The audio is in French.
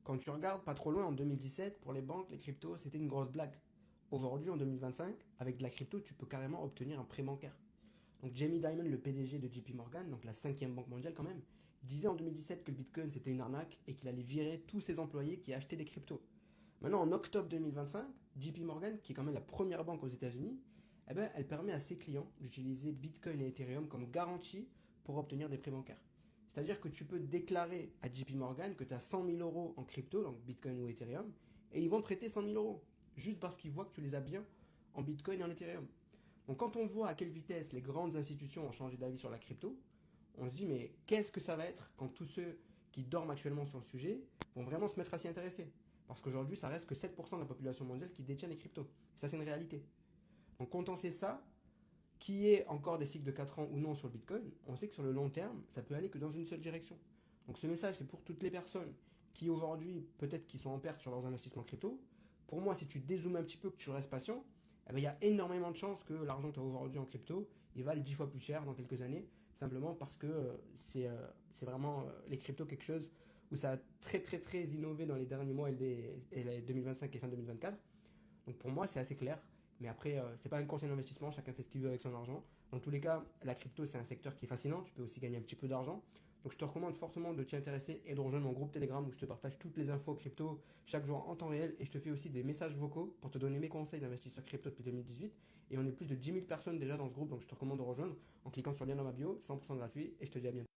Quand tu regardes pas trop loin en 2017, pour les banques, les cryptos, c'était une grosse blague. Aujourd'hui, en 2025, avec de la crypto, tu peux carrément obtenir un prêt bancaire. Donc Jamie Dimon, le PDG de JP Morgan, donc la cinquième banque mondiale quand même, disait en 2017 que le Bitcoin c'était une arnaque et qu'il allait virer tous ses employés qui achetaient des cryptos. Maintenant, en octobre 2025, JP Morgan, qui est quand même la première banque aux États-Unis, eh ben, elle permet à ses clients d'utiliser Bitcoin et Ethereum comme garantie pour obtenir des prêts bancaires. C'est-à-dire que tu peux déclarer à JP Morgan que tu as 100 000 euros en crypto, donc Bitcoin ou Ethereum, et ils vont te prêter 100 000 euros, juste parce qu'ils voient que tu les as bien en Bitcoin et en Ethereum. Donc quand on voit à quelle vitesse les grandes institutions ont changé d'avis sur la crypto, on se dit mais qu'est-ce que ça va être quand tous ceux qui dorment actuellement sur le sujet vont vraiment se mettre à s'y intéresser. Parce qu'aujourd'hui, ça reste que 7% de la population mondiale qui détient les cryptos. Ça, c'est une réalité. Donc quand on sait ça, qui est encore des cycles de 4 ans ou non sur le Bitcoin, on sait que sur le long terme, ça peut aller que dans une seule direction. Donc ce message, c'est pour toutes les personnes qui aujourd'hui, peut-être qui sont en perte sur leurs investissements crypto. Pour moi, si tu dézoomes un petit peu, que tu restes patient, eh ben, il y a énormément de chances que l'argent que tu as aujourd'hui en crypto, il vale 10 fois plus cher dans quelques années, simplement parce que c'est vraiment les cryptos quelque chose où ça a très très très innové dans les derniers mois et les 2025 et fin 2024. Donc pour moi, c'est assez clair. Mais après, c'est pas un conseil d'investissement, chacun fait ce qu'il veut avec son argent. Dans tous les cas, la crypto, c'est un secteur qui est fascinant, tu peux aussi gagner un petit peu d'argent. Donc je te recommande fortement de t'y intéresser et de rejoindre mon groupe Telegram où je te partage toutes les infos crypto chaque jour en temps réel et je te fais aussi des messages vocaux pour te donner mes conseils d'investisseur crypto depuis 2018. Et on est plus de 10 000 personnes déjà dans ce groupe, donc je te recommande de rejoindre en cliquant sur le lien dans ma bio, c'est 100% gratuit et je te dis à bientôt.